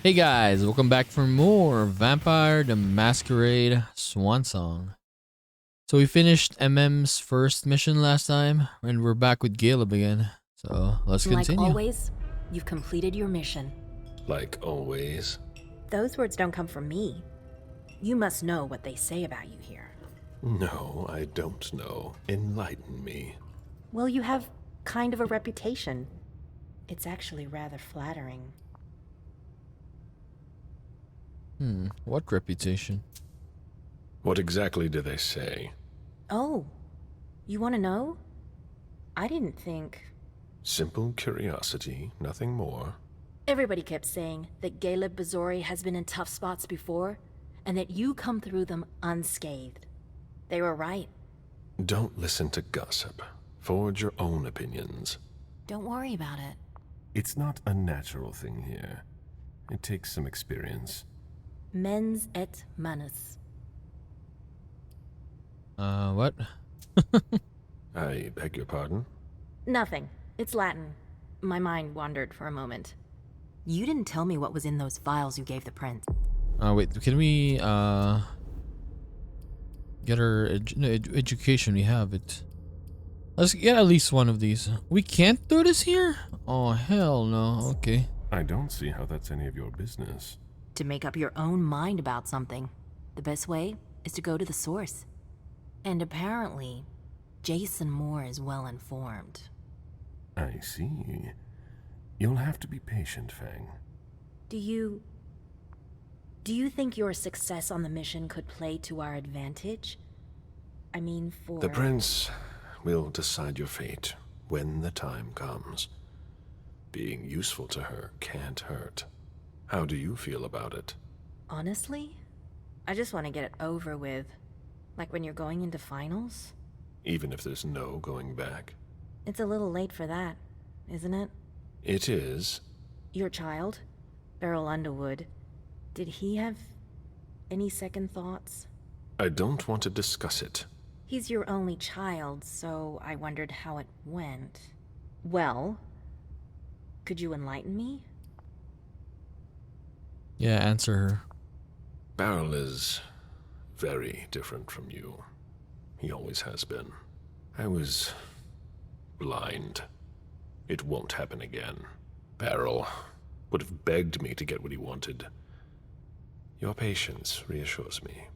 Hey guys, welcome back for more Vampire the Masquerade Swansong. So we finished Emem's first mission last time, and we're back with Galeb again. So let's continue. Like always, you've completed your mission. Like always? Those words don't come from me. You must know what they say about you here. No, I don't know. Enlighten me. Well, you have kind of a reputation. It's actually rather flattering. What reputation? What exactly do they say? Oh, you want to know? I didn't think... Simple curiosity, nothing more. Everybody kept saying that Galeb Bazori has been in tough spots before, and that you come through them unscathed. They were right. Don't listen to gossip. Forge your own opinions. Don't worry about it. It's not a natural thing here. It takes some experience. Mens et manus. What? I beg your pardon? Nothing. It's Latin. My mind wandered for a moment. You didn't tell me what was in those files you gave the prince. Wait, can we, get our education? We have it. Let's get at least one of these. We can't do this here? Oh, hell no. Okay. I don't see how that's any of your business. To make up your own mind about something, the best way is to go to the source. And apparently, Jason Moore is well informed. I see. You'll have to be patient, Fang. Do you think your success on the mission could play to our advantage? I mean, for... The prince will decide your fate when the time comes. Being useful to her can't hurt. How do you feel about it? Honestly, I just want to get it over with. Like when you're going into finals? Even if there's no going back? It's a little late for that, isn't it? It is. Your child, Beryl Underwood, did he have any second thoughts? I don't want to discuss it. He's your only child, so I wondered how it went. Well, could you enlighten me? Yeah, answer her. Beryl is very different from you. He always has been. I was blind. It won't happen again. Beryl would have begged me to get what he wanted. Your patience reassures me.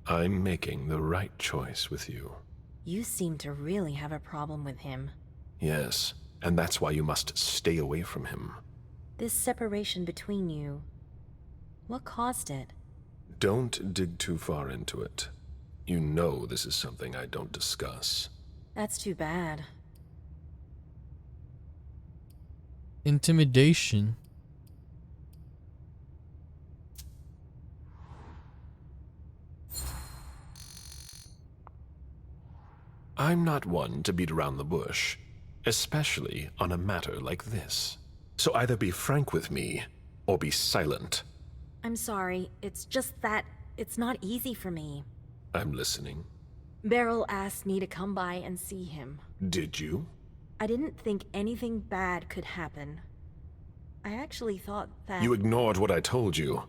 I'm making the right choice with you. You seem to really have a problem with him. Yes, and that's why you must stay away from him. This separation between you, what caused it? Don't dig too far into it. You know this is something I don't discuss. That's too bad. Intimidation. I'm not one to beat around the bush, especially on a matter like this. So either be frank with me, or be silent. I'm sorry, it's just that it's not easy for me. I'm listening. Beryl asked me to come by and see him. Did you? I didn't think anything bad could happen. I actually thought that... You ignored what I told you.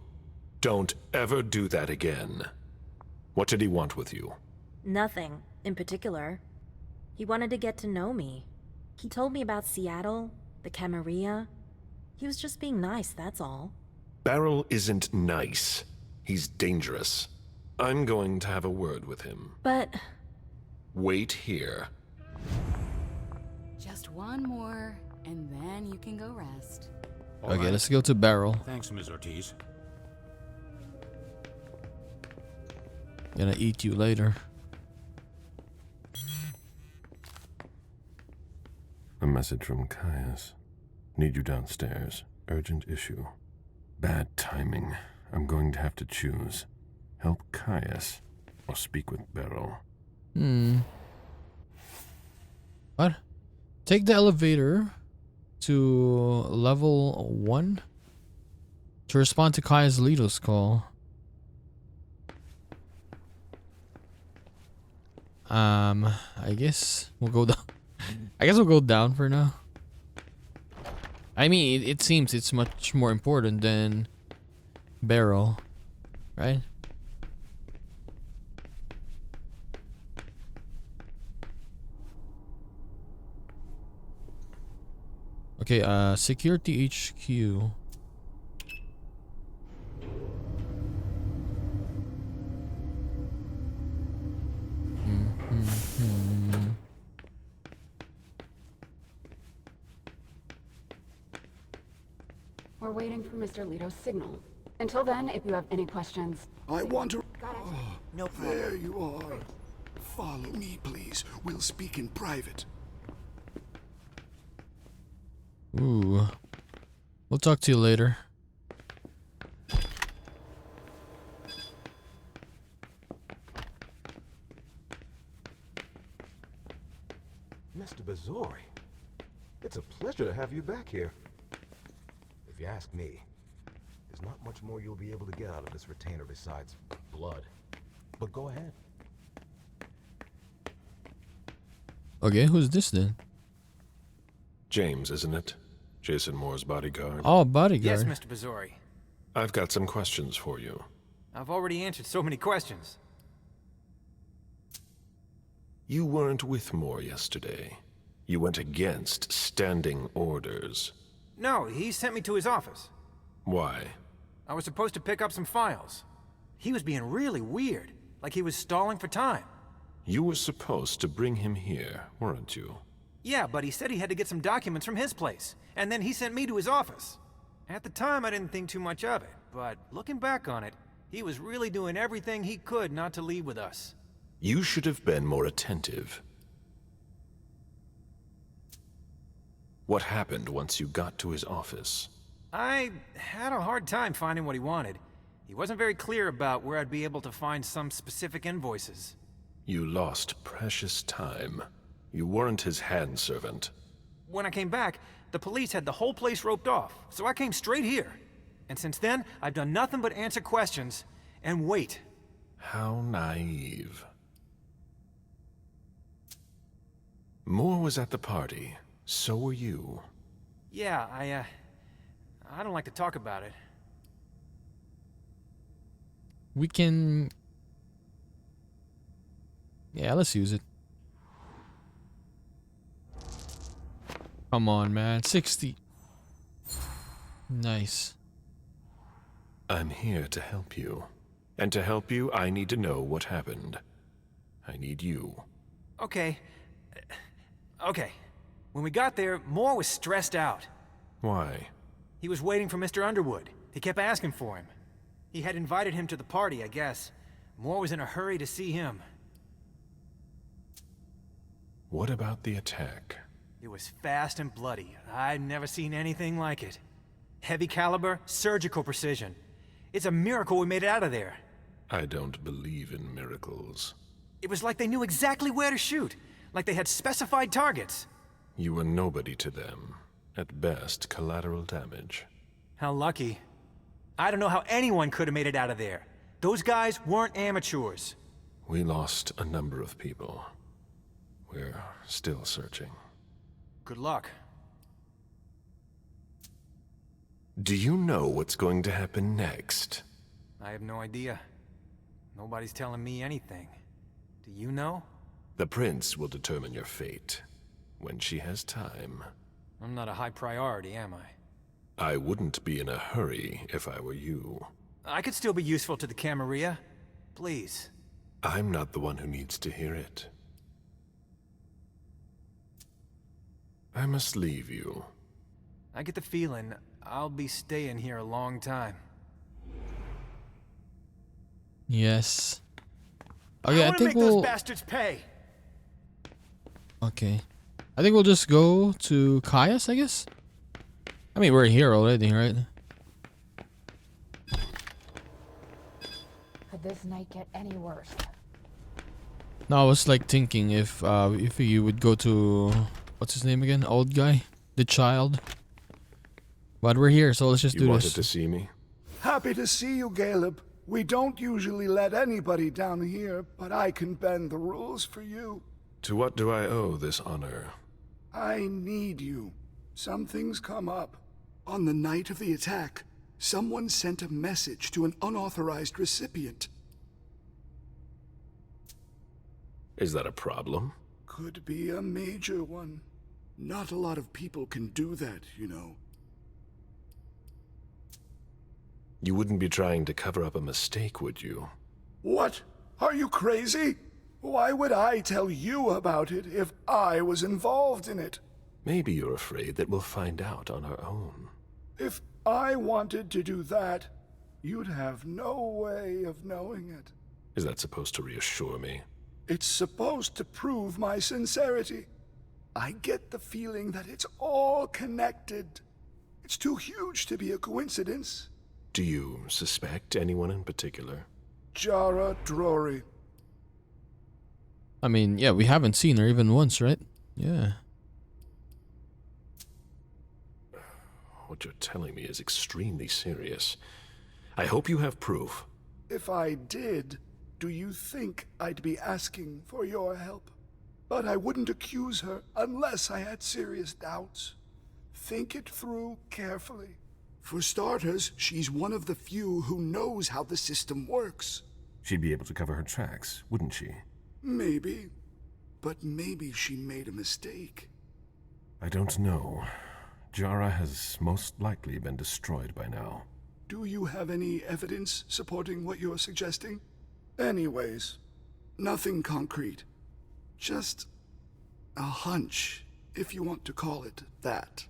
Don't ever do that again. What did he want with you? Nothing in particular. He wanted to get to know me. He told me about Seattle, the Camarilla. He was just being nice, that's all. Beryl isn't nice. He's dangerous. I'm going to have a word with him. But... Wait here. Just one more, and then you can go rest. Okay, let's go to Beryl. Thanks, Ms. Ortiz. Gonna eat you later. A message from Caius. Need you downstairs. Urgent issue. Bad timing. I'm going to have to choose. Help Caius or speak with Beryl. What? Take the elevator to level 1 to respond to Kaya's Lito's call. I guess we'll go down. I guess we'll go down for now. I mean, it seems it's much more important than barrel, right? Okay, security HQ. We're waiting for Mr. Leto's signal. Until then, if you have any questions... I want to... Got it. No problem. There you are. Follow me, please. We'll speak in private. Ooh. We'll talk to you later. Mr. Bazori, it's a pleasure to have you back here. If you ask me, there's not much more you'll be able to get out of this retainer besides blood. But go ahead. Okay, who's this then? James, isn't it? Jason Moore's bodyguard. Oh, bodyguard. Yes, Mr. Bazori. I've got some questions for you. I've already answered so many questions. You weren't with Moore yesterday. You went against standing orders. No, he sent me to his office. Why? I was supposed to pick up some files. He was being really weird, like he was stalling for time. You were supposed to bring him here, weren't you? Yeah, but he said he had to get some documents from his place, and then he sent me to his office. At the time, I didn't think too much of it, but looking back on it, he was really doing everything he could not to leave with us. You should have been more attentive. What happened once you got to his office? I had a hard time finding what he wanted. He wasn't very clear about where I'd be able to find some specific invoices. You lost precious time. You weren't his handservant. When I came back, the police had the whole place roped off, so I came straight here. And since then, I've done nothing but answer questions and wait. How naive. Moore was at the party. So were you. Yeah, I don't like to talk about it. We can... Yeah, let's use it. Come on, man. 60. Nice. I'm here to help you. And to help you, I need to know what happened. I need you. Okay. Okay. When we got there, Moore was stressed out. Why? He was waiting for Mr. Underwood. He kept asking for him. He had invited him to the party, I guess. Moore was in a hurry to see him. What about the attack? It was fast and bloody. I'd never seen anything like it. Heavy caliber, surgical precision. It's a miracle we made it out of there. I don't believe in miracles. It was like they knew exactly where to shoot. Like they had specified targets. You were nobody to them. At best, collateral damage. How lucky. I don't know how anyone could have made it out of there. Those guys weren't amateurs. We lost a number of people. We're still searching. Good luck. Do you know what's going to happen next? I have no idea. Nobody's telling me anything. Do you know? The prince will determine your fate. When she has time. I'm not a high priority, am I? I wouldn't be in a hurry if I were you. I could still be useful to the Camarilla. Please. I'm not the one who needs to hear it. I must leave you. I get the feeling I'll be staying here a long time. Yes. I Okay, I wanna think make we'll... those bastards pay. Okay. I think we'll just go to Caius, I guess? I mean, we're here already, right? Could this night get any worse? No, I was like thinking if you would go to... What's his name again? Old guy? The child? But we're here, so let's just You do wanted this. to see me? Happy to see you, Galeb. We don't usually let anybody down here, but I can bend the rules for you. To what do I owe this honor? I need you. Something's come up. On the night of the attack, Someone sent a message to an unauthorized recipient. Is that a problem? Could be a major one. Not a lot of people can do that, you know. You wouldn't be trying to cover up a mistake, would you? What? Are you crazy? Why would I tell you about it if I was involved in it? Maybe you're afraid that we'll find out on our own. If I wanted to do that, you'd have no way of knowing it. Is that supposed to reassure me? It's supposed to prove my sincerity. I get the feeling that it's all connected. It's too huge to be a coincidence. Do you suspect anyone in particular? Jara Drory. I mean, yeah, we haven't seen her even once, right? Yeah. What you're telling me is extremely serious. I hope you have proof. If I did, do you think I'd be asking for your help? But I wouldn't accuse her unless I had serious doubts. Think it through carefully. For starters, she's one of the few who knows how the system works. She'd be able to cover her tracks, wouldn't she? Maybe. But maybe she made a mistake. I don't know. Jara has most likely been destroyed by now. Do you have any evidence supporting what you're suggesting? Anyways, nothing concrete. Just a hunch, if you want to call it that.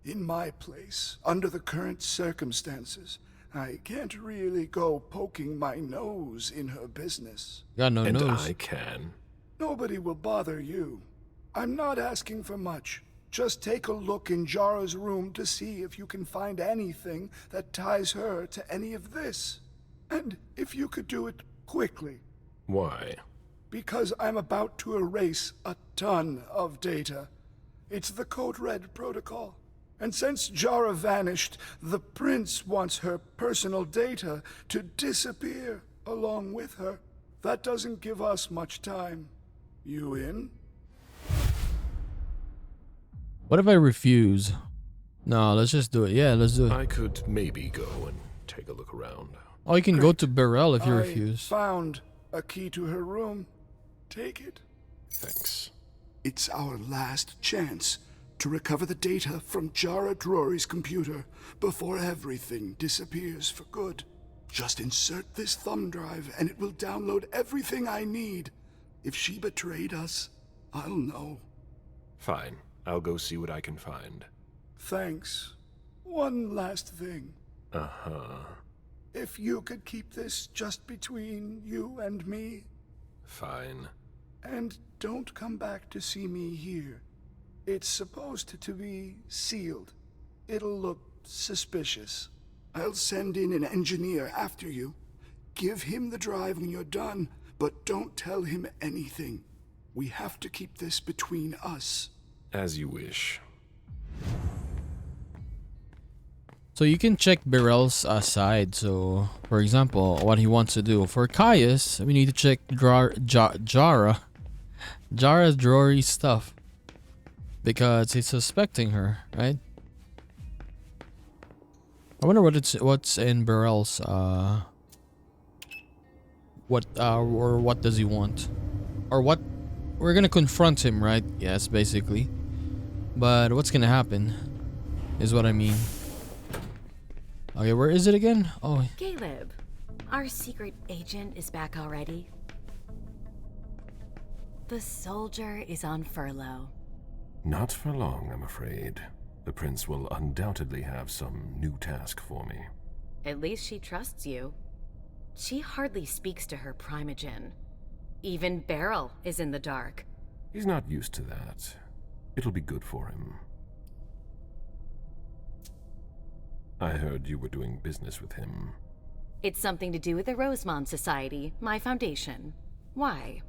In my place, under the current circumstances, I can't really go poking my nose in her business. Got no And nose. I can. Nobody will bother you. I'm not asking for much. Just take a look in Jara's room to see if you can find anything that ties her to any of this. And if you could do it quickly. Why? Because I'm about to erase a ton of data. It's the Code Red protocol. And since Jara vanished, the Prince wants her personal data to disappear along with her. That doesn't give us much time. You in? What if I refuse? No, let's just do it. Yeah, let's do it. I could maybe go and take a look around. Oh, you can go to Beryl if you I refuse. found a key to her room. Take it. Thanks. It's our last chance to recover the data from Jara Drory's computer before everything disappears for good. Just insert this thumb drive and it will download everything I need. If she betrayed us, I'll know. Fine. I'll go see what I can find. Thanks. One last thing. Uh-huh. If you could keep this just between you and me, Fine. and don't come back to see me here. It's supposed to be sealed. It'll look suspicious. I'll send in an engineer after you. Give him the drive when you're done, but don't tell him anything. We have to keep this between us. As you wish. So you can check Beryl's side. So, for example, what he wants to do. For Caius, we need to check Jara Drory's stuff. Because he's suspecting her, right? I wonder what's in Beryl's what does he want? Or what we're gonna confront him, right? Yes, basically. But what's gonna happen is what I mean. Okay, where is it again? Oh, Galeb, our secret agent is back already. The soldier is on furlough. Not for long, I'm afraid. The Prince will undoubtedly have some new task for me. At least she trusts you. She hardly speaks to her primogen. Even Beryl is in the dark. He's not used to that. It'll be good for him. I heard you were doing business with him. It's something to do with the Rosemont Society, my foundation. Why?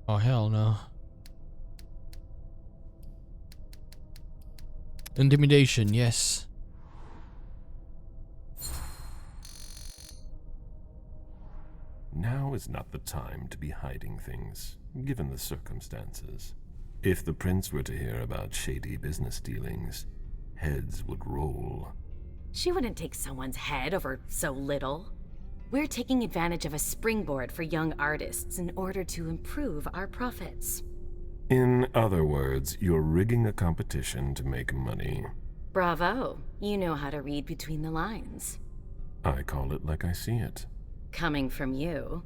oh hell no. Intimidation, yes. Now is not the time to be hiding things, given the circumstances. If the Prince were to hear about shady business dealings, heads would roll. She wouldn't take someone's head over so little. We're taking advantage of a springboard for young artists in order to improve our profits. In other words, you're rigging a competition to make money. Bravo. You know how to read between the lines. I call it like I see it. Coming from you.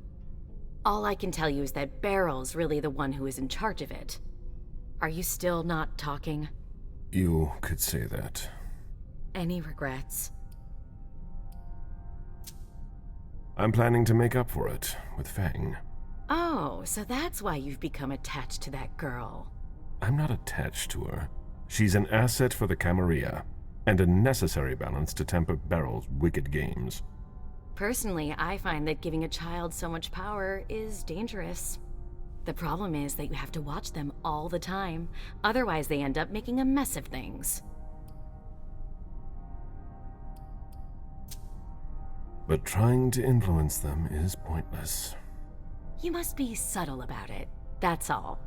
All I can tell you is that Beryl's really the one who is in charge of it. Are you still not talking? You could say that. Any regrets? I'm planning to make up for it with Fang. Oh, so that's why you've become attached to that girl. I'm not attached to her. She's an asset for the Camarilla, and a necessary balance to temper Beryl's wicked games. Personally, I find that giving a child so much power is dangerous. The problem is that you have to watch them all the time, otherwise they end up making a mess of things. But trying to influence them is pointless. You must be subtle about it, that's all.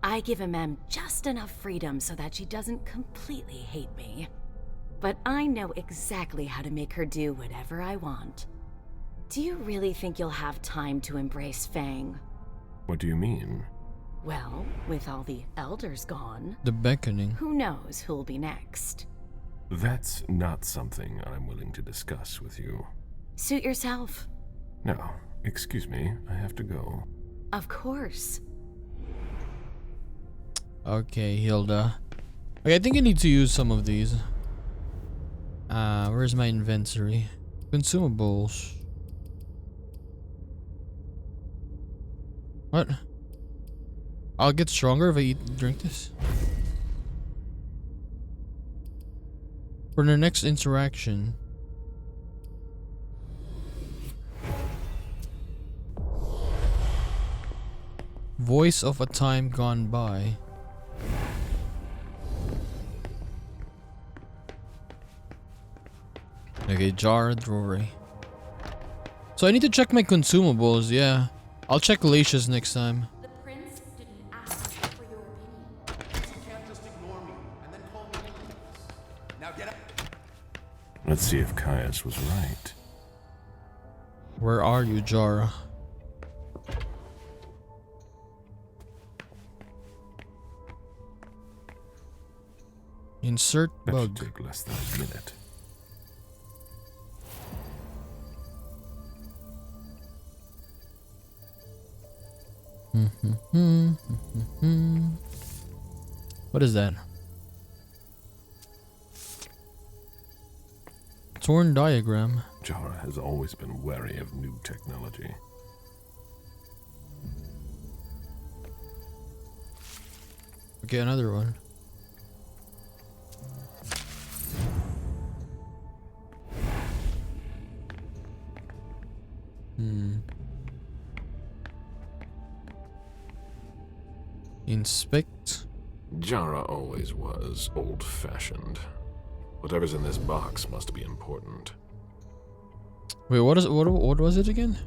I give Emem just enough freedom so that she doesn't completely hate me. But I know exactly how to make her do whatever I want. Do you really think you'll have time to embrace Fang? What do you mean? Well, with all the elders gone, The beckoning. who knows who'll be next? That's not something I'm willing to discuss with you. Suit yourself. No, excuse me, I have to go. Of course. Okay, Hilda. Okay, I think I need to use some of these. Where's my inventory? Consumables. What? I'll get stronger if I drink this. For the next interaction. Voice of a time gone by. Okay, jar drawer. So I need to check my consumables, yeah. I'll check Leysha's next time. The prince didn't ask for your opinion. You can't just ignore me and then call me names. Now get up. Let's see if Caius was right. Where are you, Jara? Insert That should bug. take less than a minute. What is that? Torn diagram. Jara has always been wary of new technology. Okay, another one. Inspect. Jara always was old-fashioned. Whatever's in this box must be important. Wait, what was it again?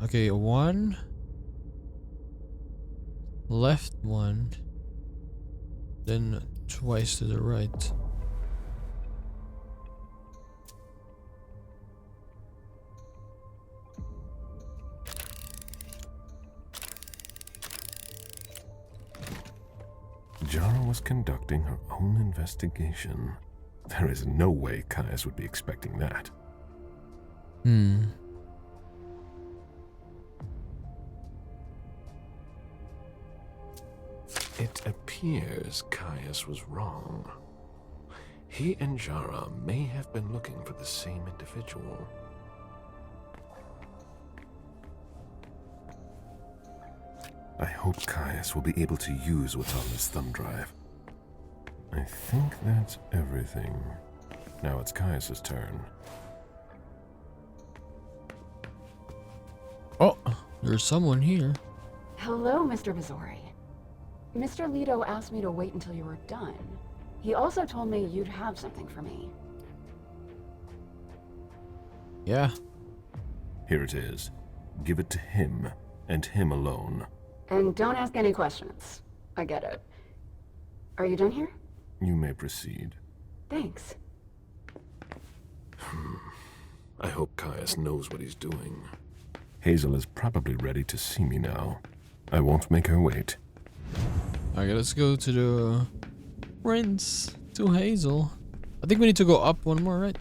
Okay, one. Left one. Then twice to the right. Jara was conducting her own investigation. There is no way Caius would be expecting that. It appears Caius was wrong. He and Jara may have been looking for the same individual. I hope Caius will be able to use what's on this thumb drive. I think that's everything. Now it's Caius's turn. Oh, there's someone here. Hello, Mr. Bizori. Mr. Leto asked me to wait until you were done. He also told me you'd have something for me. Yeah. Here it is. Give it to him, and him alone. And don't ask any questions. I get it. Are you done here? You may proceed. Thanks. I hope Caius knows what he's doing. Hazel is probably ready to see me now. I won't make her wait. Okay, let's go to the Prince, to Hazel. I think we need to go up one more, right?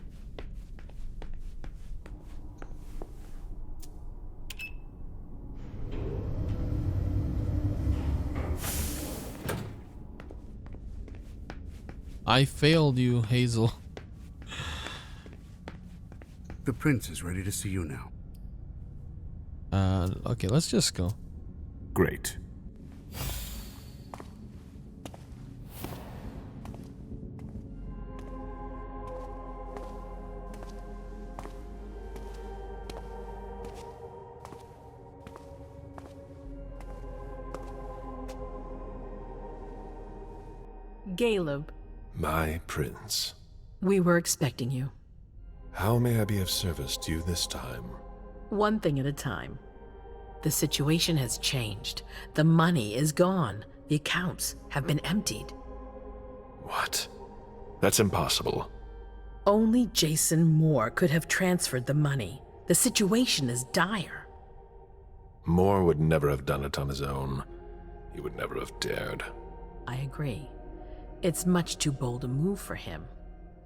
I failed you, Hazel. The prince is ready to see you now. Okay, let's just go. Great. Galeb, My prince. we were expecting you. How may I be of service to you this time? One thing at a time. The situation has changed. The money is gone. The accounts have been emptied. What? That's impossible. Only Jason Moore could have transferred the money. The situation is dire. Moore would never have done it on his own. He would never have dared. I agree. It's much too bold a move for him.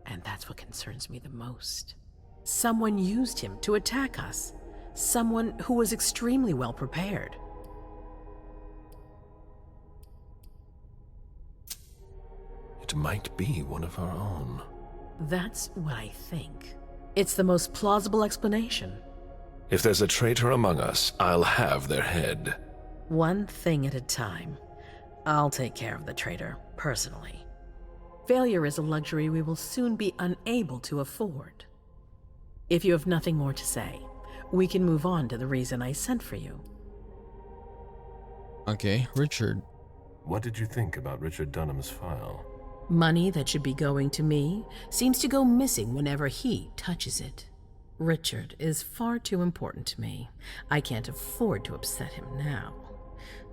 And that's what concerns me the most. Someone used him to attack us. Someone who was extremely well prepared. It might be one of our own. That's what I think. It's the most plausible explanation. If there's a traitor among us, I'll have their head. One thing at a time. I'll take care of the traitor, personally. Failure is a luxury we will soon be unable to afford. If you have nothing more to say, we can move on to the reason I sent for you. Okay, Richard. What did you think about Richard Dunham's file? Money that should be going to me seems to go missing whenever he touches it. Richard is far too important to me. I can't afford to upset him now.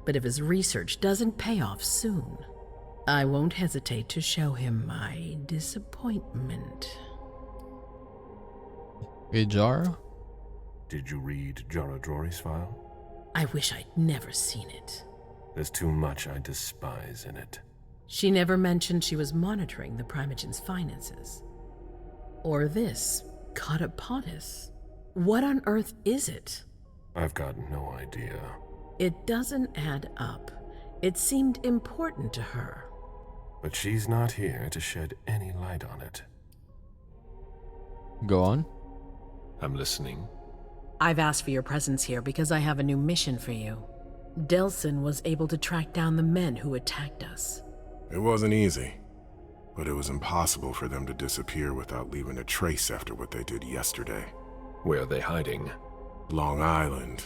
But if his research doesn't pay off soon, I won't hesitate to show him my disappointment. Okay, Jara? Did you read Jara Drory's file? I wish I'd never seen it. There's too much I despise in it. She never mentioned she was monitoring the Primogen's finances. Or this, Catapotis. What on earth is it? I've got no idea. It doesn't add up. It seemed important to her. But she's not here to shed any light on it. Go on. I'm listening. I've asked for your presence here because I have a new mission for you. Delson was able to track down the men who attacked us. It wasn't easy, but it was impossible for them to disappear without leaving a trace after what they did yesterday. Where are they hiding? Long Island.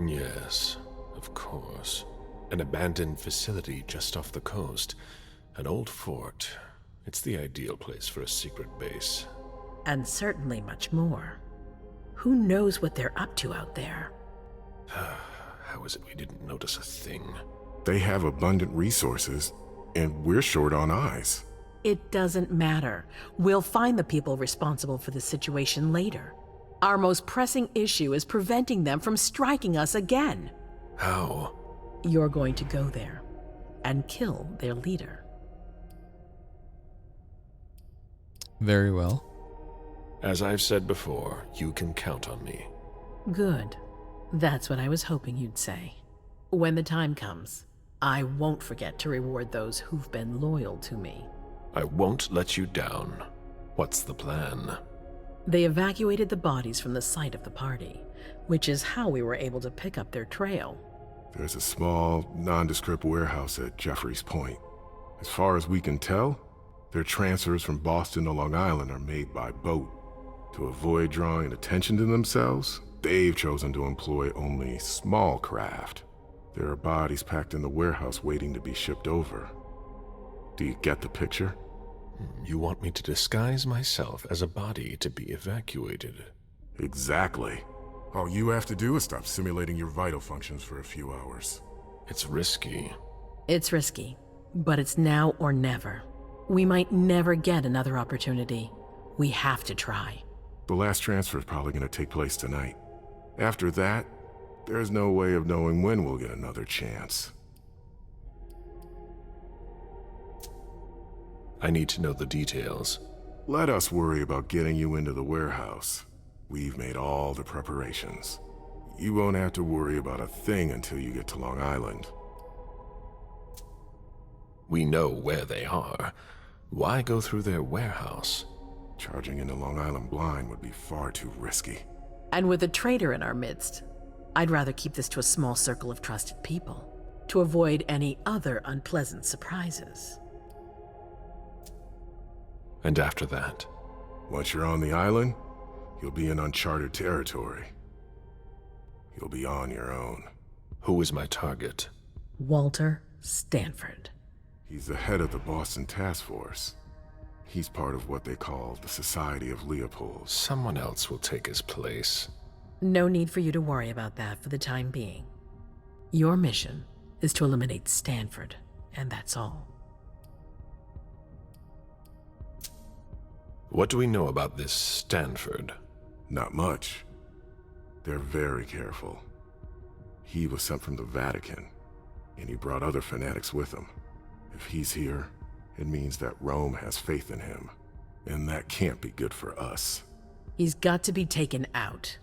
Yes, of course. An abandoned facility just off the coast. An old fort. It's the ideal place for a secret base. And certainly much more. Who knows what they're up to out there? How is it we didn't notice a thing? They have abundant resources, and we're short on eyes. It doesn't matter. We'll find the people responsible for the situation later. Our most pressing issue is preventing them from striking us again. How? You're going to go there and kill their leader. Very well. As I've said before, you can count on me. Good. That's what I was hoping you'd say. When the time comes, I won't forget to reward those who've been loyal to me. I won't let you down. What's the plan? They evacuated the bodies from the site of the party, which is how we were able to pick up their trail. There's a small, nondescript warehouse at Jeffrey's Point. As far as we can tell, their transfers from Boston to Long Island are made by boat. To avoid drawing attention to themselves, they've chosen to employ only small craft. There are bodies packed in the warehouse waiting to be shipped over. Do you get the picture? You want me to disguise myself as a body to be evacuated? Exactly. All you have to do is stop simulating your vital functions for a few hours. It's risky. It's risky, but it's now or never. We might never get another opportunity. We have to try. The last transfer is probably going to take place tonight. After that, there's no way of knowing when we'll get another chance. I need to know the details. Let us worry about getting you into the warehouse. We've made all the preparations. You won't have to worry about a thing until you get to Long Island. We know where they are. Why go through their warehouse? Charging into Long Island blind would be far too risky. And with a traitor in our midst, I'd rather keep this to a small circle of trusted people, to avoid any other unpleasant surprises. And after that? Once you're on the island, you'll be in uncharted territory. You'll be on your own. Who is my target? Walter Stanford. He's the head of the Boston Task Force. He's part of what they call the Society of Leopold. Someone else will take his place. No need for you to worry about that for the time being. Your mission is to eliminate Stanford, and that's all. What do we know about this Stanford? Not much. They're very careful. He was sent from the Vatican, and he brought other fanatics with him. If he's here, it means that Rome has faith in him, and that can't be good for us. He's got to be taken out.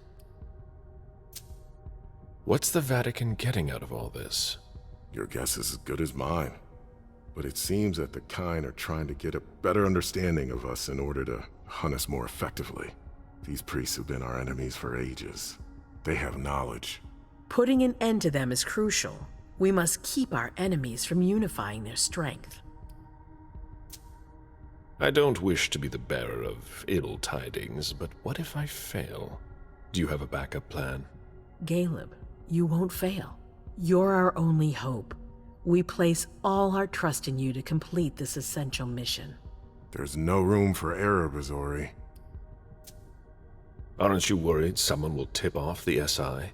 What's the Vatican getting out of all this? Your guess is as good as mine. But it seems that the kind are trying to get a better understanding of us in order to hunt us more effectively. These priests have been our enemies for ages. They have knowledge. Putting an end to them is crucial. We must keep our enemies from unifying their strength. I don't wish to be the bearer of ill tidings, but what if I fail? Do you have a backup plan? Galeb, you won't fail. You're our only hope. We place all our trust in you to complete this essential mission. There's no room for error, Bizori. Aren't you worried someone will tip off the SI?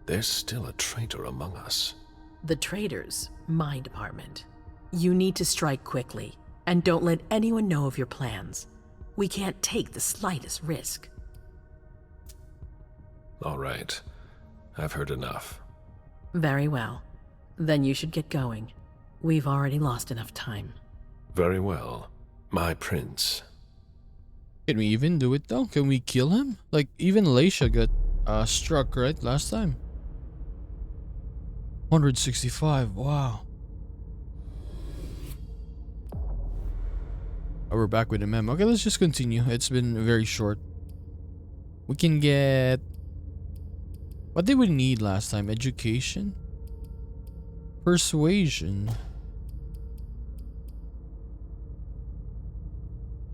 There's still a traitor among us. The traitors, my department. You need to strike quickly, and don't let anyone know of your plans. We can't take the slightest risk. All right. I've heard enough. Very well. Then you should get going. We've already lost enough time. Very well. My prince. Can we even do it though? Can we kill him? Like, even Leysha got struck, right? Last time. 165, wow. Oh, we're back with Emem. Okay, let's just continue. It's been very short. We can get... What did we need last time? Education? Persuasion.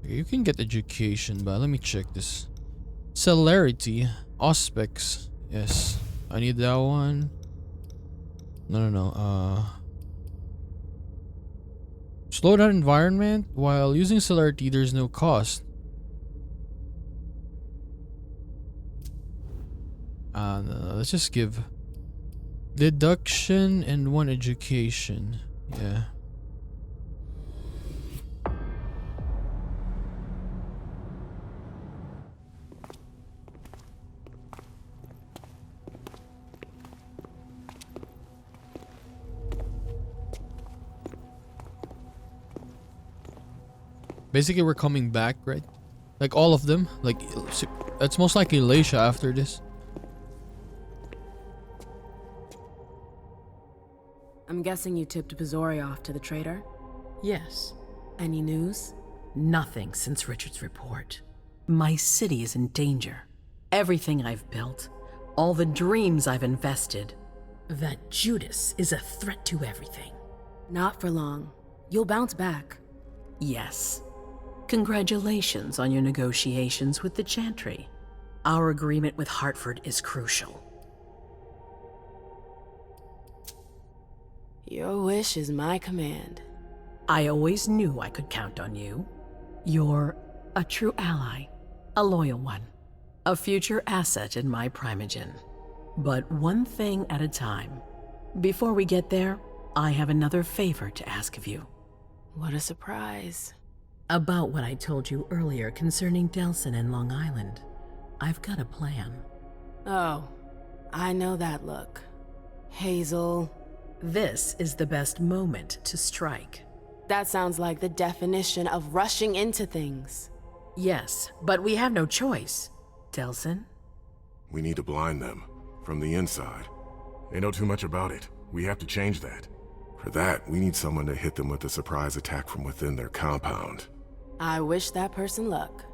Okay, you can get education, but let me check this. Celerity. Auspex. Yes. I need that one. No. Slow down environment. While using celerity, there's no cost. No, let's just give deduction and one education. Yeah. Basically, we're coming back, right? Like all of them. Like, it's most likely Leysha after this. I'm guessing you tipped Bizori off to the traitor? Yes. Any news? Nothing since Richard's report. My city is in danger. Everything I've built, all the dreams I've invested. That Judas is a threat to everything. Not for long. You'll bounce back. Yes. Congratulations on your negotiations with the Chantry. Our agreement with Hartford is crucial. Your wish is my command. I always knew I could count on you. You're a true ally, a loyal one. A future asset in my primogen. But one thing at a time. Before we get there, I have another favor to ask of you. What a surprise. About what I told you earlier concerning Delsin and Long Island. I've got a plan. Oh, I know that look. Hazel. This is the best moment to strike. That sounds like the definition of rushing into things. Yes, but we have no choice. Delsin? We need to blind them, from the inside. They know too much about it. We have to change that. For that, we need someone to hit them with a surprise attack from within their compound. I wish that person luck.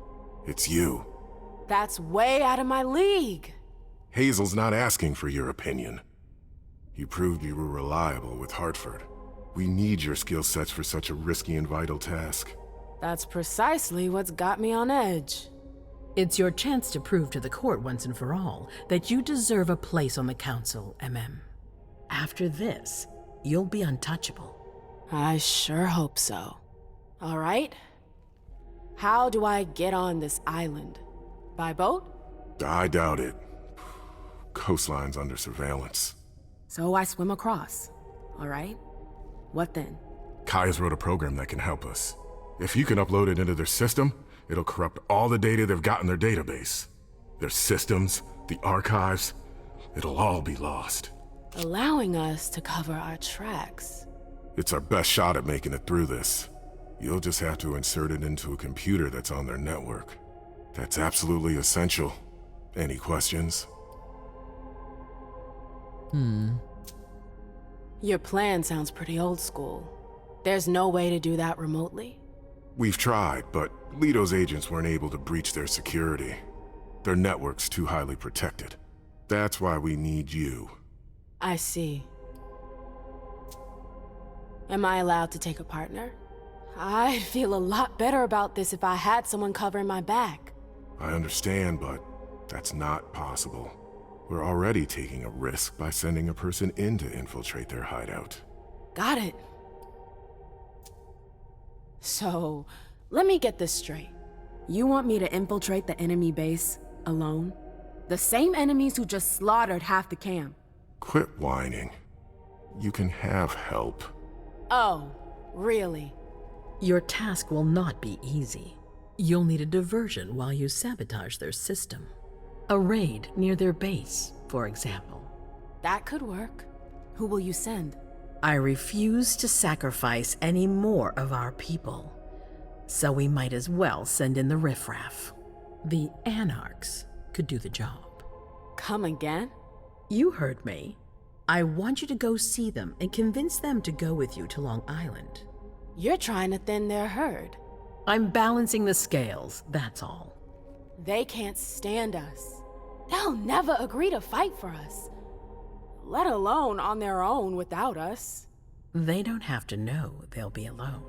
It's you. That's way out of my league. Hazel's not asking for your opinion. You proved you were reliable with Hartford. We need your skill sets for such a risky and vital task. That's precisely what's got me on edge. It's your chance to prove to the court once and for all that you deserve a place on the council, Emem. After this, you'll be untouchable. I sure hope so. All right. How do I get on this island? By boat? I doubt it. Coastline's under surveillance. So I swim across. All right. What then? Kaya's wrote a program that can help us. If you can upload it into their system, it'll corrupt all the data they've got in their database. Their systems, the archives, it'll all be lost. Allowing us to cover our tracks. It's our best shot at making it through this. You'll just have to insert it into a computer that's on their network. That's absolutely essential. Any questions? Your plan sounds pretty old school. There's no way to do that remotely? We've tried, but Leto's agents weren't able to breach their security. Their network's too highly protected. That's why we need you. I see. Am I allowed to take a partner? I'd feel a lot better about this if I had someone covering my back. I understand, but that's not possible. We're already taking a risk by sending a person in to infiltrate their hideout. Got it. So, let me get this straight. You want me to infiltrate the enemy base alone? The same enemies who just slaughtered half the camp. Quit whining. You can have help. Oh, really? Your task will not be easy. You'll need a diversion while you sabotage their system. A raid near their base, for example. That could work. Who will you send? I refuse to sacrifice any more of our people. So we might as well send in the riffraff. The Anarchs could do the job. Come again? You heard me. I want you to go see them and convince them to go with you to Long Island. You're trying to thin their herd. I'm balancing the scales, that's all. They can't stand us. They'll never agree to fight for us. Let alone on their own without us. They don't have to know they'll be alone.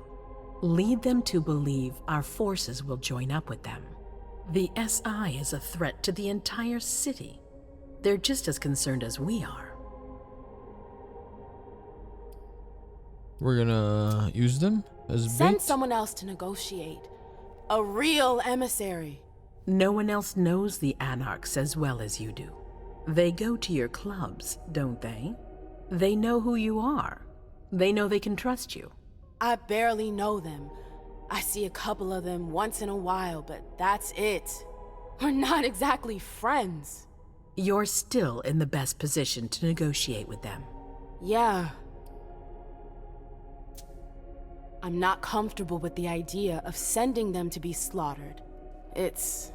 Lead them to believe our forces will join up with them. The SI is a threat to the entire city. They're just as concerned as we are. We're gonna use them as bait? Send someone else to negotiate. A real emissary. No one else knows the Anarchs as well as you do. They go to your clubs, don't they? They know who you are. They know they can trust you. I barely know them. I see a couple of them once in a while, but that's it. We're not exactly friends. You're still in the best position to negotiate with them. Yeah. I'm not comfortable with the idea of sending them to be slaughtered. It's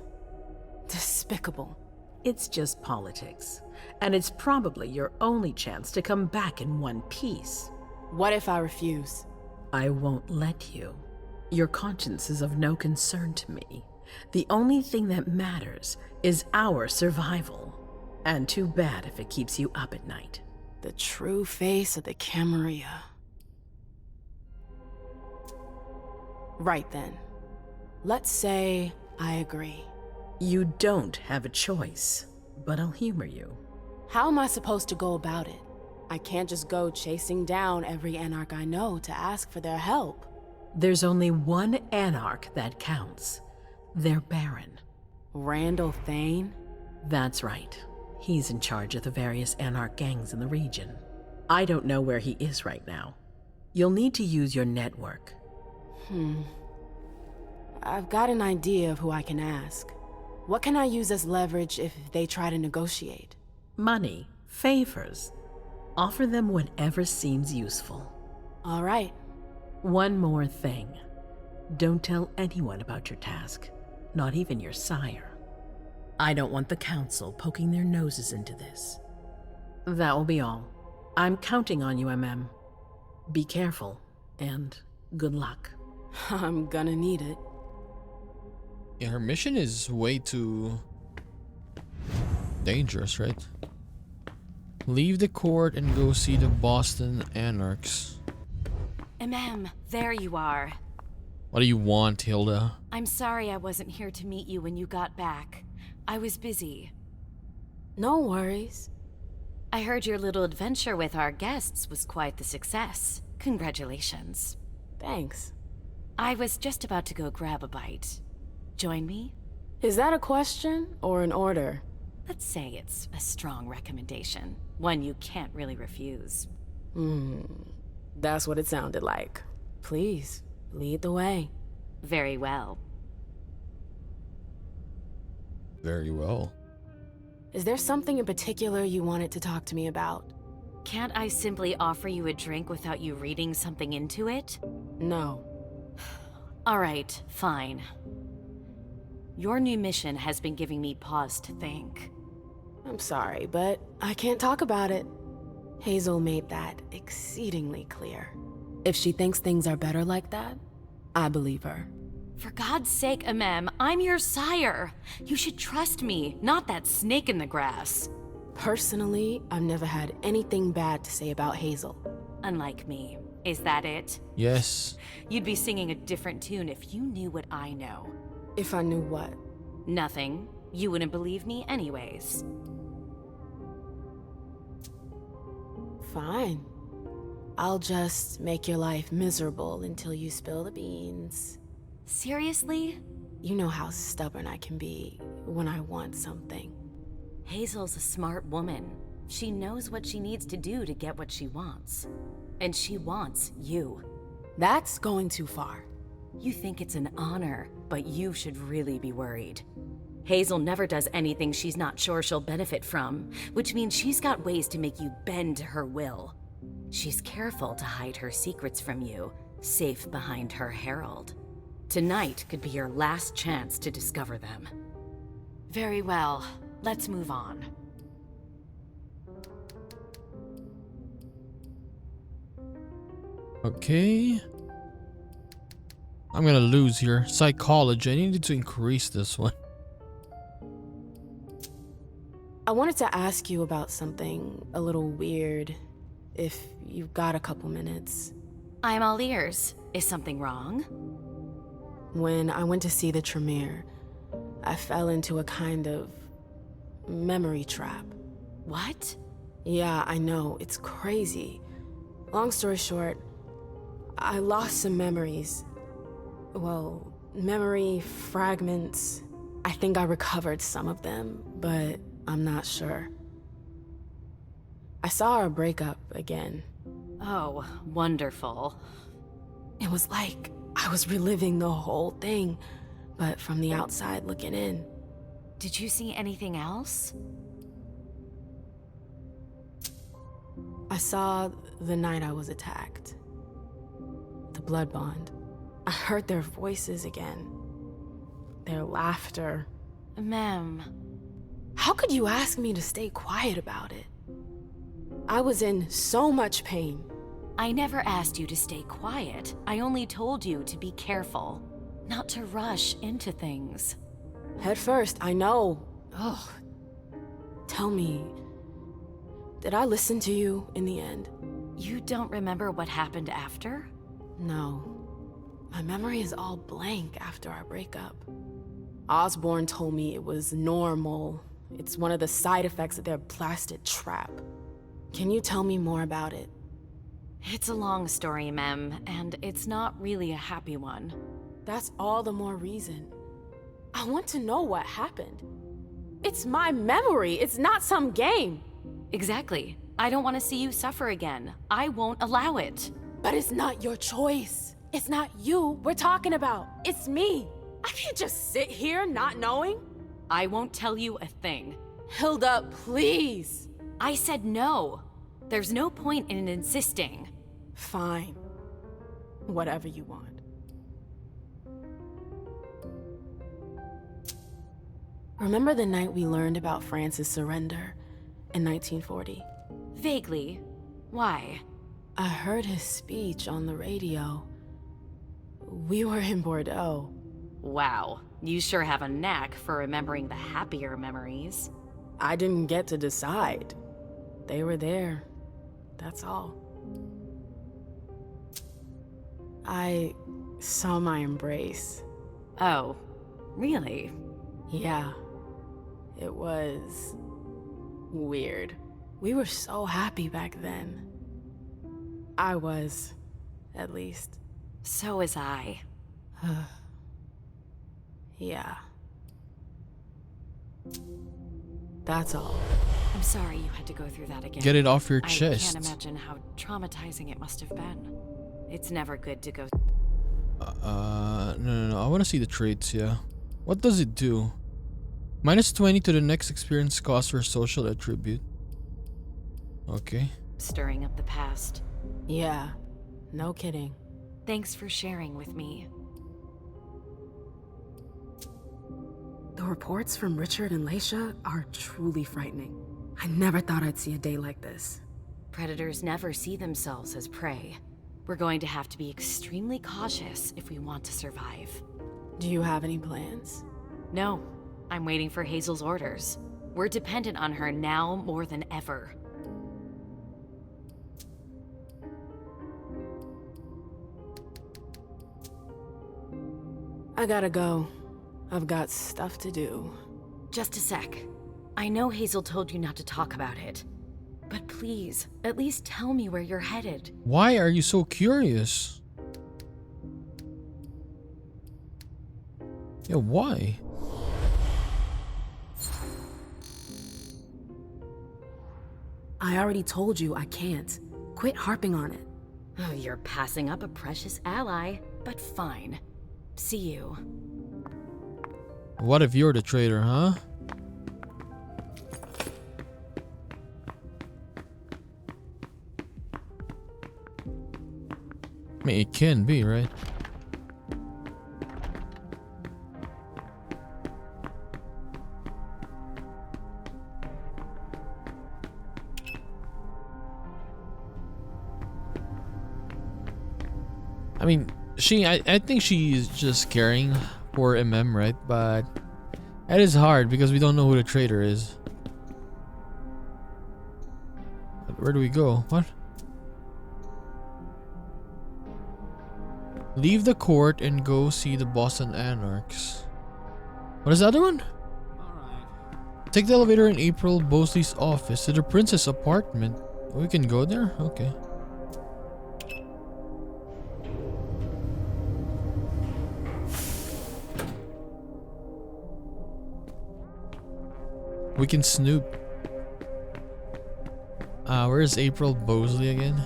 despicable. It's just politics, and it's probably your only chance to come back in one piece. What if I refuse? I won't let you. Your conscience is of no concern to me. The only thing that matters is our survival. And too bad if it keeps you up at night. The true face of the Camarilla. Right then. Let's say I agree. You don't have a choice, but I'll humor you. How am I supposed to go about it? I can't just go chasing down every Anarch I know to ask for their help. There's only one Anarch that counts. They're Baron. Randall Thane? That's right. He's in charge of the various Anarch gangs in the region. I don't know where he is right now. You'll need to use your network. I've got an idea of who I can ask. What can I use as leverage if they try to negotiate? Money, favors. Offer them whatever seems useful. All right. One more thing. Don't tell anyone about your task, not even your sire. I don't want the council poking their noses into this. That will be all. I'm counting on you, Emem. Be careful, and good luck. I'm gonna need it. Yeah, her mission is way too dangerous, right? Leave the court and go see the Boston Anarchs. Emem, there you are. What do you want, Hilda? I'm sorry I wasn't here to meet you when you got back. I was busy. No worries. I heard your little adventure with our guests was quite the success. Congratulations. Thanks. I was just about to go grab a bite. Join me? Is that a question or an order? Let's say it's a strong recommendation. One you can't really refuse. That's what it sounded like. Please, lead the way. Very well. Very well. Is there something in particular you wanted to talk to me about? Can't I simply offer you a drink without you reading something into it? No. All right, fine. Your new mission has been giving me pause to think. I'm sorry, but I can't talk about it. Hazel made that exceedingly clear. If she thinks things are better like that, I believe her. For God's sake, Emem, I'm your sire. You should trust me, not that snake in the grass. Personally, I've never had anything bad to say about Hazel. Unlike me. Is that it? Yes. You'd be singing a different tune if you knew what I know. If I knew what? Nothing. You wouldn't believe me anyways. Fine. I'll just make your life miserable until you spill the beans. Seriously? You know how stubborn I can be when I want something. Hazel's a smart woman. She knows what she needs to do to get what she wants. And she wants you. That's going too far. You think it's an honor, but you should really be worried. Hazel never does anything she's not sure she'll benefit from, which means she's got ways to make you bend to her will. She's careful to hide her secrets from you, safe behind her herald. Tonight could be your last chance to discover them. Very well, let's move on. Okay. I'm gonna lose here. Psychology. I needed to increase this one. I wanted to ask you about something a little weird, if you've got a couple minutes. I'm all ears. Is something wrong? When I went to see the Tremere, I fell into a kind of memory trap. What? Yeah, I know, it's crazy. Long story short, I lost some memories. Well, memory fragments. I think I recovered some of them, but I'm not sure. I saw our breakup again. Oh, wonderful. It was like I was reliving the whole thing, but from the outside looking in. Did you see anything else? I saw the night I was attacked. The blood bond. I heard their voices again. Their laughter. Ma'am. How could you ask me to stay quiet about it? I was in so much pain. I never asked you to stay quiet. I only told you to be careful, not to rush into things. At first, I know. Ugh. Tell me, did I listen to you in the end? You don't remember what happened after? No. My memory is all blank after our breakup. Osborne told me it was normal. It's one of the side effects of their blasted trap. Can you tell me more about it? It's a long story, Mem, and it's not really a happy one. That's all the more reason. I want to know what happened. It's my memory. It's not some game. Exactly. I don't want to see you suffer again. I won't allow it. But it's not your choice. It's not you we're talking about. It's me. I can't just sit here not knowing. I won't tell you a thing. Hilda, please. I said no. There's no point in insisting. Fine. Whatever you want. Remember the night we learned about France's surrender in 1940? Vaguely. Why? I heard his speech on the radio. We were in Bordeaux. Wow, you sure have a knack for remembering the happier memories. I didn't get to decide. They were there. That's all. I saw my embrace. Oh, really? Yeah. It was weird. We were so happy back then. I was, at least. So was I. Yeah. That's all. I'm sorry you had to go through that again. Get it off your I chest. can't imagine how traumatizing it must have been. It's never good to go. No. I want to see the traits, yeah. What does it do? -20 to the next experience cost for social attribute. Okay. Stirring up the past. Yeah, no kidding. Thanks for sharing with me. The reports from Richard and Leysha are truly frightening. I never thought I'd see a day like this. Predators never see themselves as prey. We're going to have to be extremely cautious if we want to survive. Do you have any plans? No. I'm waiting for Hazel's orders. We're dependent on her now more than ever. I gotta go. I've got stuff to do. Just a sec. I know Hazel told you not to talk about it. But please, at least tell me where you're headed. Why are you so curious? Yeah, why? I already told you I can't. Quit harping on it. Oh, you're passing up a precious ally, but fine. See you. What if you're the traitor, huh? I mean, it can be, right? I mean, I think she's just caring for Emem, right? But that is hard because we don't know who the traitor is. Where do we go? What? Leave the court and go see the Boston Anarchs. What is the other one? Alright. Take the elevator in April Bosley's office to the princess apartment. We can go there? Okay. We can snoop. Where's April Bosley again?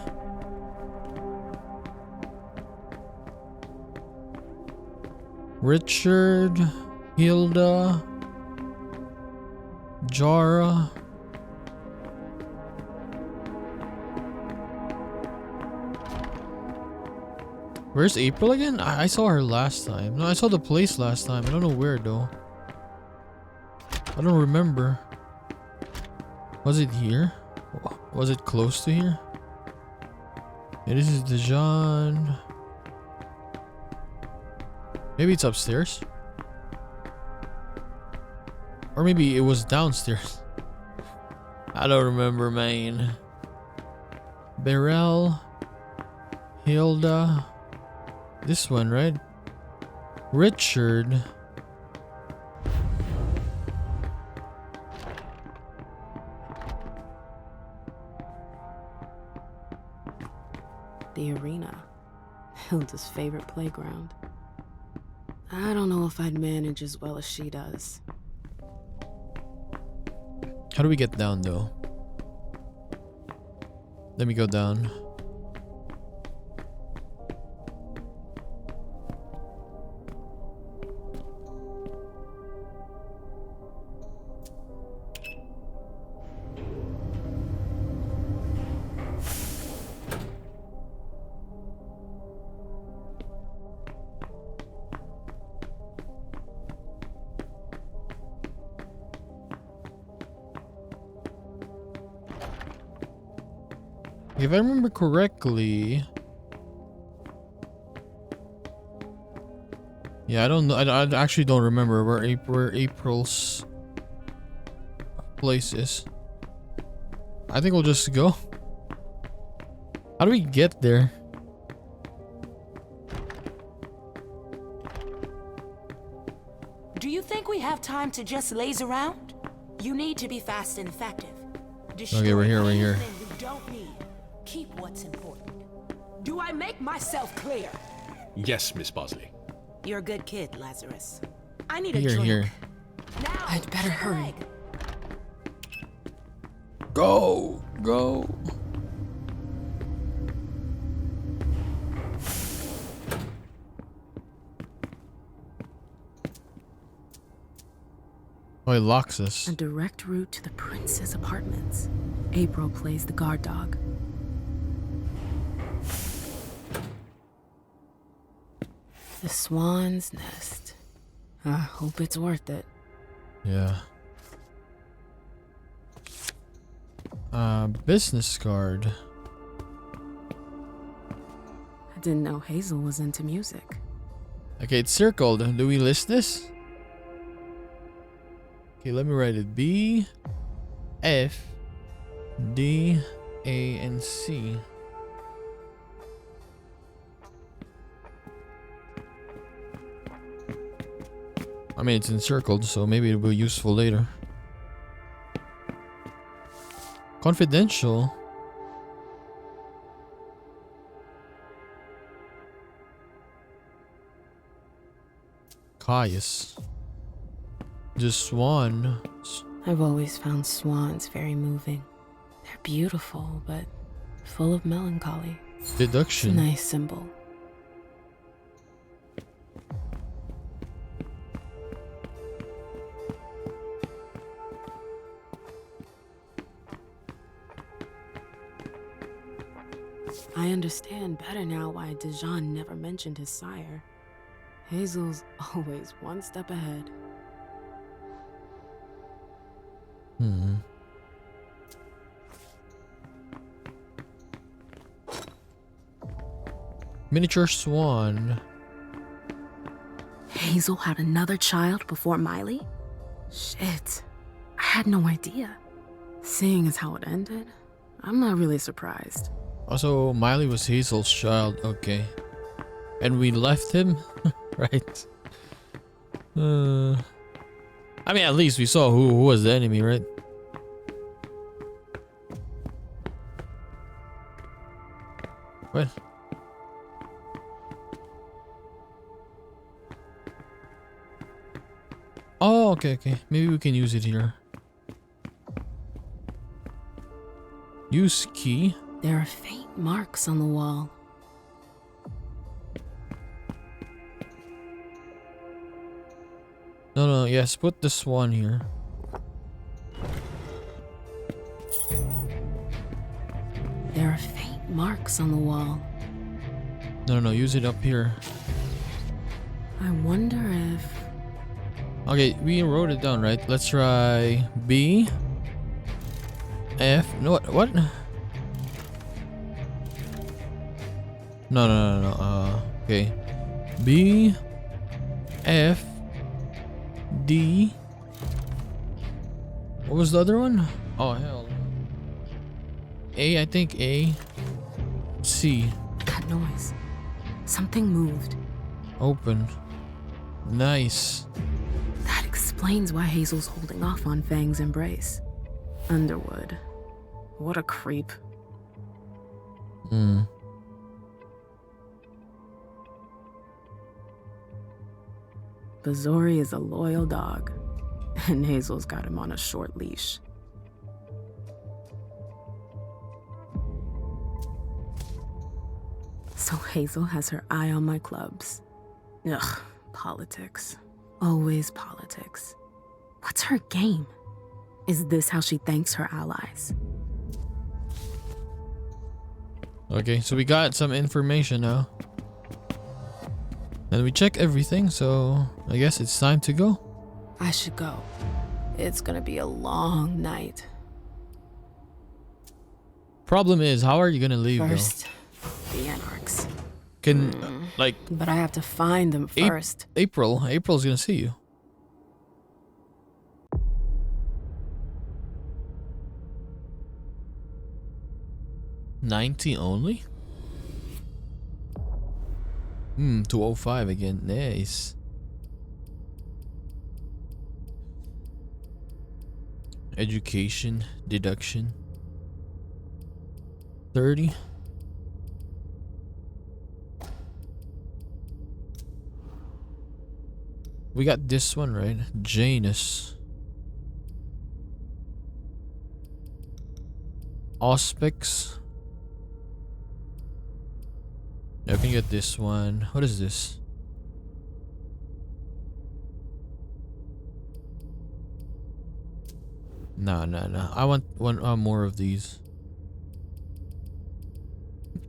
Richard, Hilda, Jara. Where's April again? I saw her last time. No, I saw the place last time. I don't know where though. I don't remember. Was it here? Was it close to here? Yeah, this is Dijon. Maybe it's upstairs. Or maybe it was downstairs. I don't remember, man. Beryl. Hilda. This one, right? Richard. The arena. Hilda's favorite playground. I don't know if I'd manage as well as she does. How do we get down though? Let me go down. If I remember correctly, yeah, I don't know. I actually don't remember where April's place is. I think we'll just go. How do we get there? Do you think we have time to just laze around? You need to be fast and effective. Okay, we're here. We're here. Anything you don't need. Keep what's important. Do I make myself clear? Yes, Miss Bosley. You're a good kid, Lazarus. I need a Here, drink. here. Now, I'd better hurry. Go, go. Oh, it locks us. A direct route to the prince's apartments. April plays the guard dog. The swan's nest. I hope it's worth it. Yeah. Business card. I didn't know Hazel was into music. Okay, it's circled. Do we list this? Okay, let me write it. B, F, D, A, and C. I mean, it's encircled, so maybe it'll be useful later. Confidential. Caius. The swan. I've always found swans very moving. They're beautiful, but full of melancholy. Deduction. It's a nice symbol. I understand better now why Dijon never mentioned his sire. Hazel's always one step ahead. Miniature swan. Hazel had another child before Miley? Shit. I had no idea. Seeing as how it ended, I'm not really surprised. Also, Miley was Hazel's child. Okay. And we left him? Right. I mean, at least we saw who was the enemy, right? What? Oh, okay, okay. Maybe we can use it here. Use key. There are faint marks on the wall. No, no, yes, put the swan here. There are faint marks on the wall. No, no, no, use it up here. I wonder if... Okay, we wrote it down, right? Let's try B, F. No, what? No, no, no, no. Okay. B, F, D. What was the other one? Oh, hell. A, I think A. C. That noise. Something moved. Open. Nice. That explains why Hazel's holding off on Fang's embrace. Underwood. What a creep. Hmm. Bazori is a loyal dog, and Hazel's got him on a short leash. So Hazel has her eye on my clubs. Ugh, politics. Always politics. What's her game? Is this how she thanks her allies? Okay, so we got some information now. And we checked everything, so I guess it's time to go. I should go. It's gonna be a long night. Problem is, how are you gonna leave First, the Anarchs. Can, like... But I have to find them first. April's gonna see you. $90 only? 205 again. Nice. Education deduction 30. We got this one right. Janus. Auspex. I can get this one. What is this? No. I want one more of these.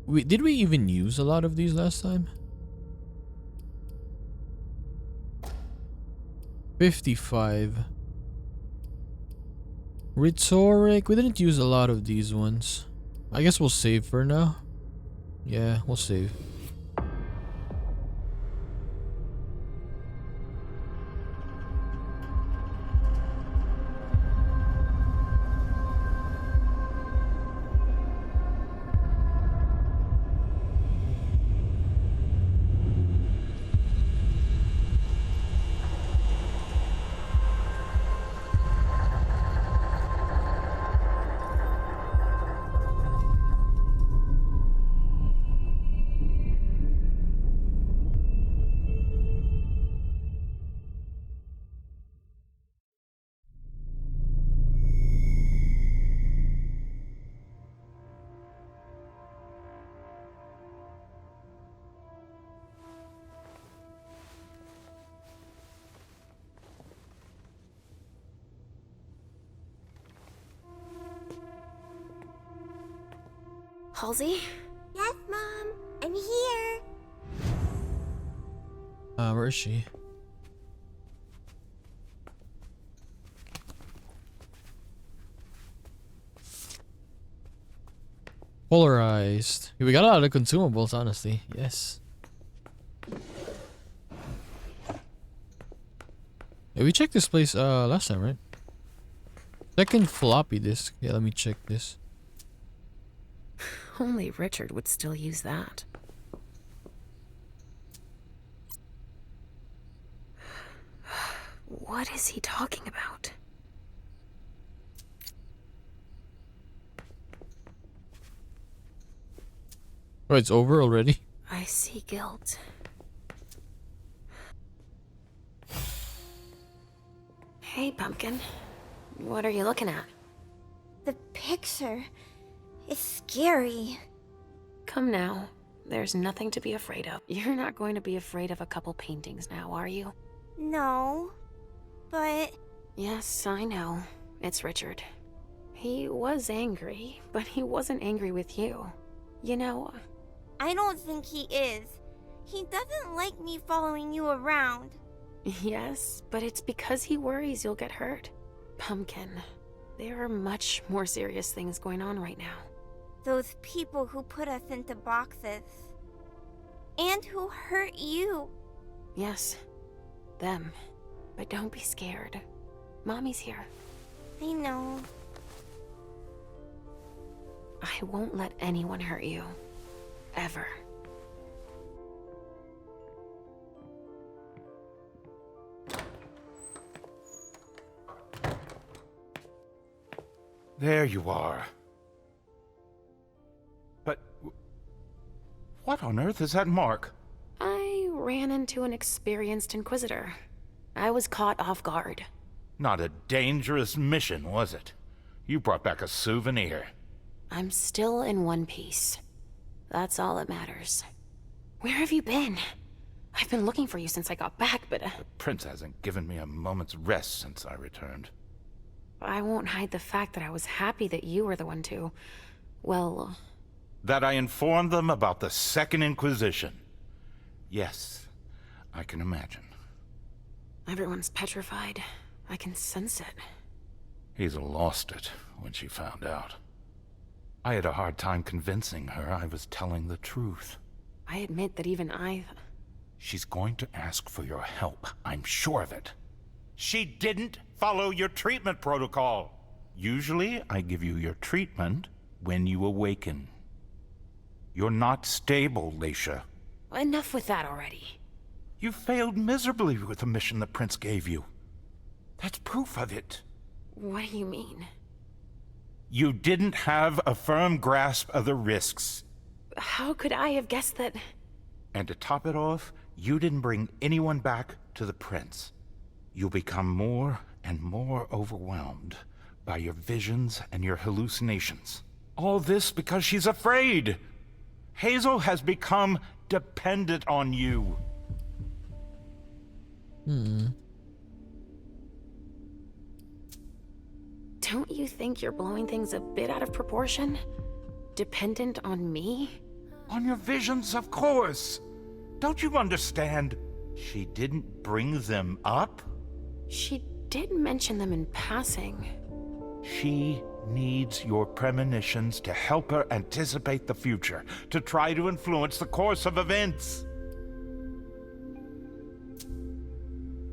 Did we even use a lot of these last time? 55. Rhetoric. We didn't use a lot of these ones. I guess we'll save for now. Yeah, we'll save. Halsey? Yes, Mom. I'm here. Where is she? Polarized. We got a lot of consumables, honestly. Yes. Yeah, we checked this place last time, right? Second floppy disk. Yeah, let me check this. Only Richard would still use that. What is he talking about? Oh, it's over already? I see guilt. Hey, Pumpkin. What are you looking at? The picture is scary. Come now. There's nothing to be afraid of. You're not going to be afraid of a couple paintings now, are you? No, but... Yes, I know. It's Richard. He was angry, but he wasn't angry with you. You know... I don't think he is. He doesn't like me following you around. Yes, but it's because he worries you'll get hurt. Pumpkin, there are much more serious things going on right now. Those people who put us into boxes. And who hurt you. Yes, them. But don't be scared. Mommy's here. I know. I won't let anyone hurt you. Ever. There you are. But... what on earth is that mark? I ran into an experienced Inquisitor. I was caught off guard. Not a dangerous mission, was it? You brought back a souvenir. I'm still in one piece. That's all that matters. Where have you been? I've been looking for you since I got back, but... The prince hasn't given me a moment's rest since I returned. I won't hide the fact that I was happy that you were the one to... well... That I informed them about the Second Inquisition. Yes, I can imagine. Everyone's petrified. I can sense it. He's lost it when she found out. I had a hard time convincing her I was telling the truth. I admit that even I... She's going to ask for your help, I'm sure of it. She didn't follow your treatment protocol. Usually, I give you your treatment when you awaken. You're not stable, Leysha. Enough with that already. You failed miserably with the mission the prince gave you. That's proof of it. What do you mean? You didn't have a firm grasp of the risks. How could I have guessed that... And to top it off, you didn't bring anyone back to the prince. You'll become more and more overwhelmed by your visions and your hallucinations. All this because she's afraid. Hazel has become dependent on you. Don't you think you're blowing things a bit out of proportion? Dependent on me? On your visions, of course. Don't you understand? She didn't bring them up? She did mention them in passing. She needs your premonitions to help her anticipate the future, to try to influence the course of events.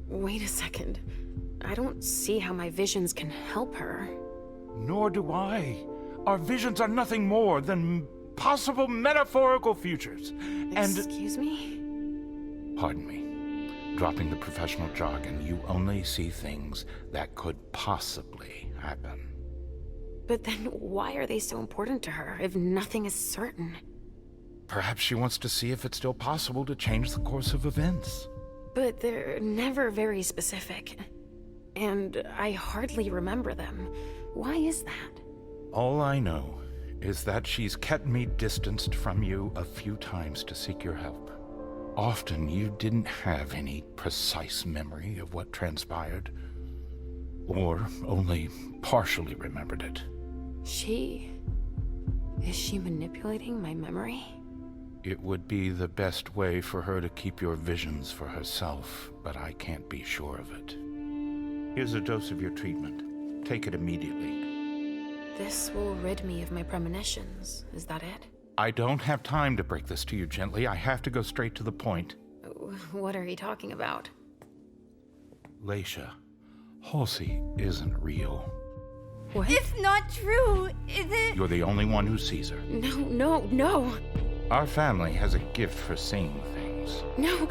Wait a second. I don't see how my visions can help her. Nor do I. Our visions are nothing more than possible metaphorical futures. Excuse me? Pardon me. Dropping the professional jargon, you only see things that could possibly happen. But then why are they so important to her if nothing is certain? Perhaps she wants to see if it's still possible to change the course of events. But they're never very specific. And I hardly remember them. Why is that? All I know is that she's kept me distanced from you a few times to seek your help. Often you didn't have any precise memory of what transpired, or only partially remembered it. Is she manipulating my memory? It would be the best way for her to keep your visions for herself, but I can't be sure of it. Here's a dose of your treatment. Take it immediately. This will rid me of my premonitions, is that it? I don't have time to break this to you gently. I have to go straight to the point. What are you talking about? Leysha, Halsey isn't real. What? It's not true, is it? You're the only one who sees her. No. Our family has a gift for seeing things. No.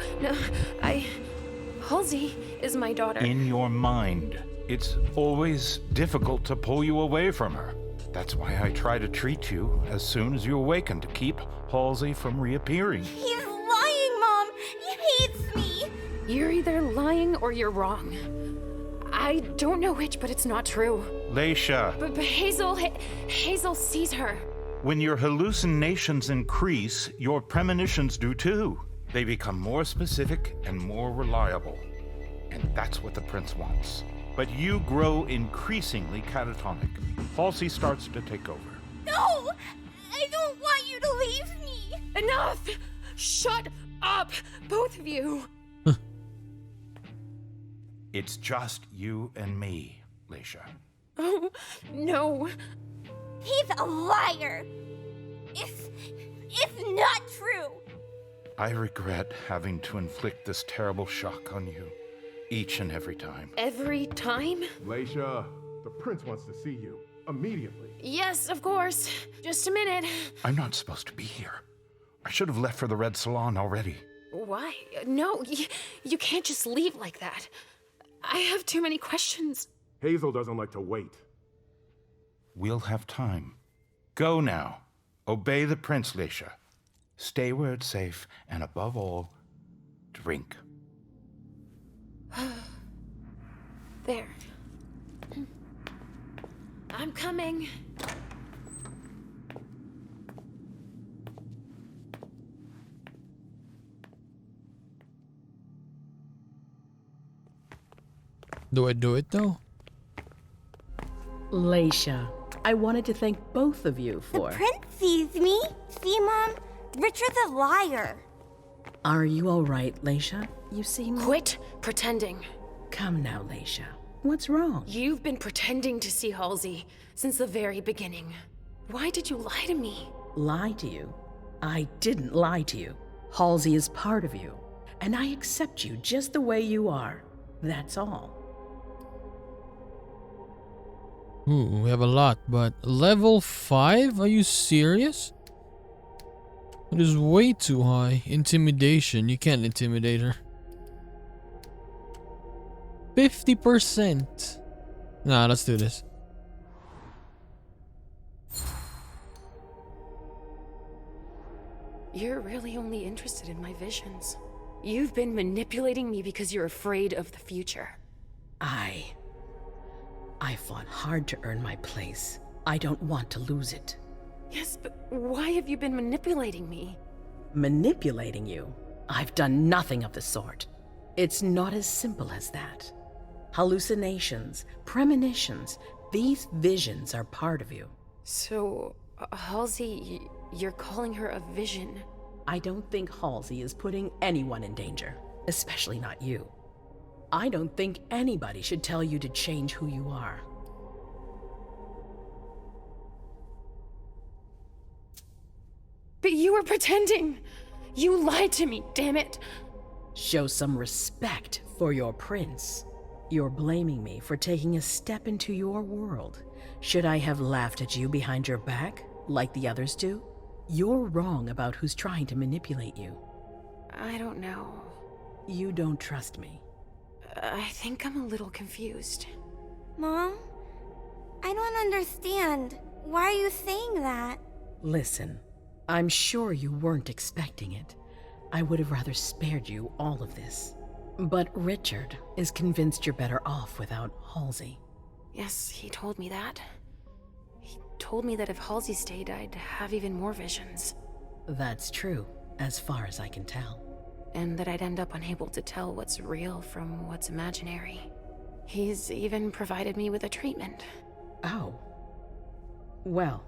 Halsey is my daughter. In your mind. It's always difficult to pull you away from her. That's why I try to treat you as soon as you awaken to keep Halsey from reappearing. He's lying, Mom! He hates me! You're either lying or you're wrong. I don't know which, but it's not true. Leysha. But Hazel sees her. When your hallucinations increase, your premonitions do too. They become more specific and more reliable. And that's what the prince wants. But you grow increasingly catatonic. Halsey starts to take over. No! I don't want you to leave me! Enough! Shut up, both of you! It's just you and me, Leysha. Oh, no. He's a liar! It's not true! I regret having to inflict this terrible shock on you. Each and every time. Every time? Leysha, the prince wants to see you. Immediately. Yes, of course. Just a minute. I'm not supposed to be here. I should have left for the Red Salon already. Why? No, you can't just leave like that. I have too many questions. Hazel doesn't like to wait. We'll have time. Go now. Obey the prince, Leysha. Stay where it's safe, and above all, drink. There. I'm coming. Do I do it though? Leysha, I wanted to thank both of you for... The prince sees me. See, Mom? Richard's a liar. Are you all right, Leysha? You seem... Quit pretending. Come now, Leysha. What's wrong? You've been pretending to see Halsey since the very beginning. Why did you lie to me? Lie to you? I didn't lie to you. Halsey is part of you, and I accept you just the way you are. That's all. Ooh, we have a lot, but level 5? Are you serious? It is way too high. Intimidation. You can't intimidate her. 50%. Nah, let's do this. You're really only interested in my visions. You've been manipulating me because you're afraid of the future. I fought hard to earn my place. I don't want to lose it. Yes, but why have you been manipulating me? Manipulating you? I've done nothing of the sort. It's not as simple as that. Hallucinations, premonitions, these visions are part of you. So, Halsey, you're calling her a vision? I don't think Halsey is putting anyone in danger, especially not you. I don't think anybody should tell you to change who you are. But you were pretending! You lied to me, damn it! Show some respect for your prince. You're blaming me for taking a step into your world. Should I have laughed at you behind your back, like the others do? You're wrong about who's trying to manipulate you. I don't know. You don't trust me. I think I'm a little confused. Mom? I don't understand. Why are you saying that? Listen, I'm sure you weren't expecting it. I would have rather spared you all of this. But Richard is convinced you're better off without Halsey. Yes, he told me that. He told me that if Halsey stayed, I'd have even more visions. That's true, as far as I can tell. And that I'd end up unable to tell what's real from what's imaginary. He's even provided me with a treatment. Oh. Well,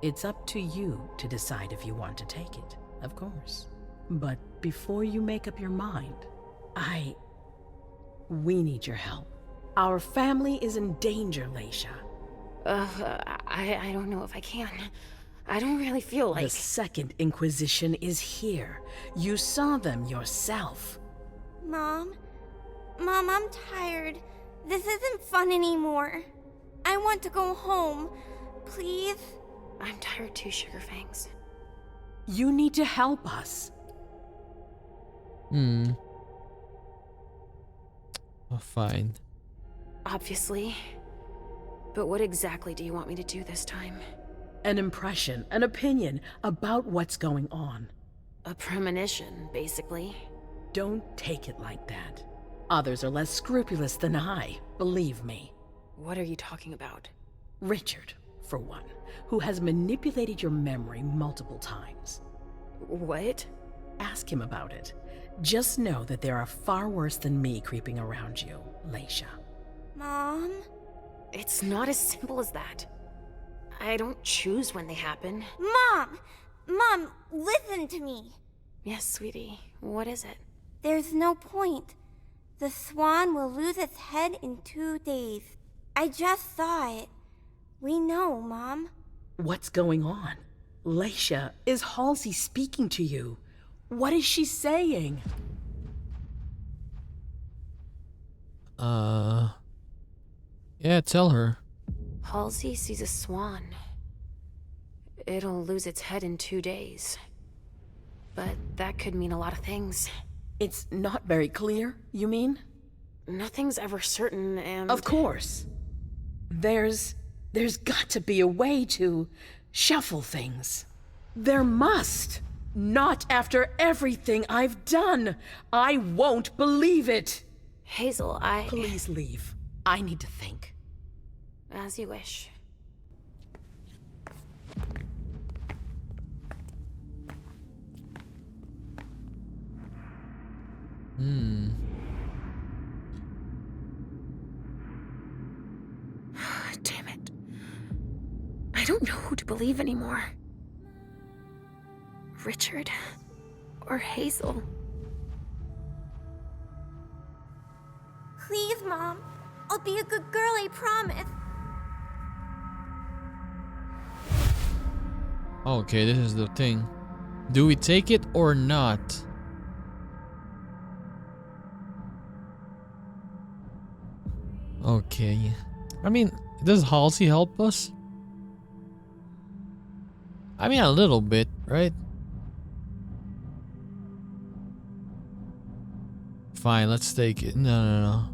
it's up to you to decide if you want to take it, of course. But before you make up your mind, we need your help. Our family is in danger, Leysha. I don't know if I can. I don't really feel like... The Second Inquisition is here. You saw them yourself. Mom? Mom, I'm tired. This isn't fun anymore. I want to go home. Please? I'm tired too, Sugarfangs. You need to help us. Oh, fine. Obviously. But what exactly do you want me to do this time? An impression, an opinion about what's going on. A premonition, basically. Don't take it like that. Others are less scrupulous than I, believe me. What are you talking about? Richard, for one, who has manipulated your memory multiple times. What? Ask him about it. Just know that there are far worse than me creeping around you, Leysha. Mom? It's not as simple as that. I don't choose when they happen. Mom! Mom, listen to me. Yes, sweetie. What is it? There's no point. The swan will lose its head in 2 days. I just saw it. We know, Mom. What's going on? Leysha, is Halsey speaking to you? What is she saying? Yeah, tell her. Halsey sees a swan. It'll lose its head in 2 days. But that could mean a lot of things. It's not very clear, you mean? Nothing's ever certain, and... Of course. There's got to be a way to shuffle things. There must. Not after everything I've done. I won't believe it. Hazel, Please leave. I need to think. As you wish. Damn it. I don't know who to believe anymore. Richard or Hazel. Please, Mom. I'll be a good girl, I promise. Okay, this is the thing. Do we take it or not? Okay. I mean, does Halsey help us? I mean, a little bit, right? Fine, let's take it. No.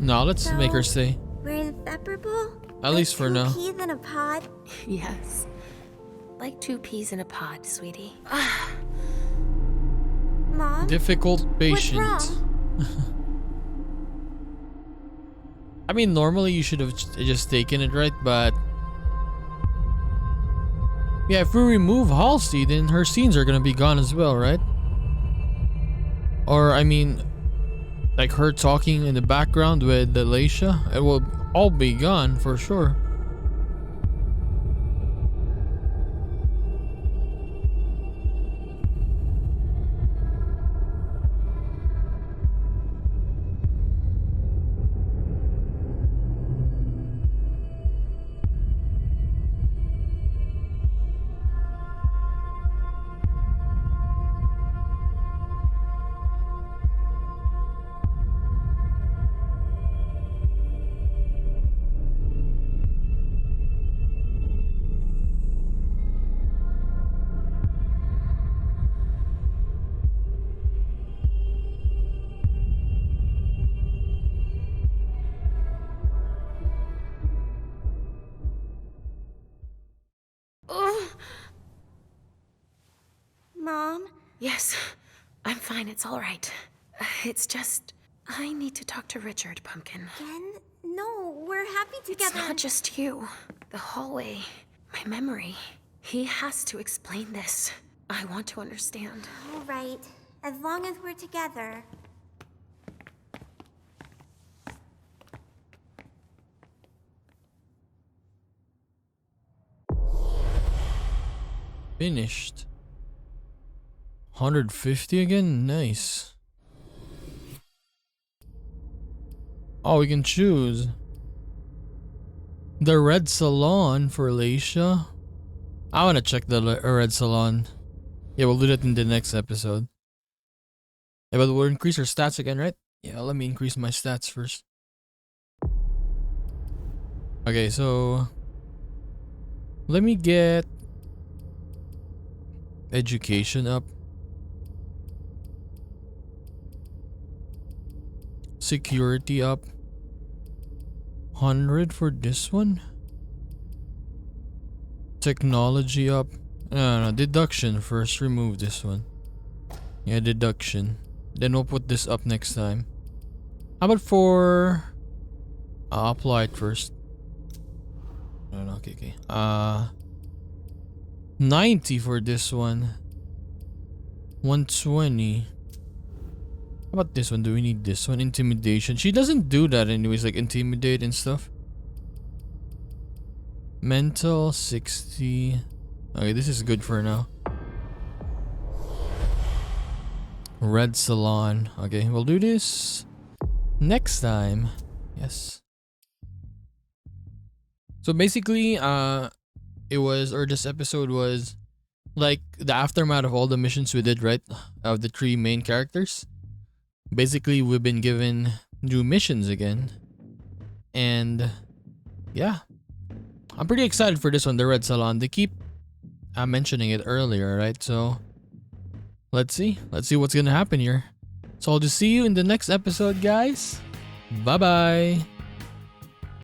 No, let's make her stay. We're inseparable? At least for now. Peas in a pod? Yes. Like 2 peas in a pod, sweetie. Mom? Difficult patient. What's wrong? I mean, normally you should have just taken it, right? But yeah, if we remove Halsey, then her scenes are gonna be gone as well, right? Or I mean, like her talking in the background with Leysha, it will all be gone for sure. Mom? Yes, I'm fine. It's all right. It's just, I need to talk to Richard, Pumpkin. Again? No, we're happy together. It's not just you. The hallway, my memory. He has to explain this. I want to understand. All right, as long as we're together. Finished. 150 again? Nice. Oh, we can choose. The red salon for Leysha. I want to check the red salon. Yeah, we'll do that in the next episode. Yeah, but we'll increase our stats again, right? Yeah, let me increase my stats first. Okay, so let me get education up. Security up. 100 for this one. Technology up. No, deduction first. Remove this one. Yeah, deduction. Then we'll put this up next time. How about for I'll apply it first. No, okay. 90 for this one. 120. How about this one? Do we need this one? Intimidation. She doesn't do that anyways, like intimidate and stuff. Mental 60. Okay, this is good for now. Red salon. Okay, we'll do this next time. Yes. So basically, this episode was like the aftermath of all the missions we did, right? Of the 3 main characters. Basically, we've been given new missions again. And yeah. I'm pretty excited for this one, the Red Salon. They keep mentioning it earlier, right? So let's see. Let's see what's gonna happen here. So I'll just see you in the next episode, guys. Bye-bye.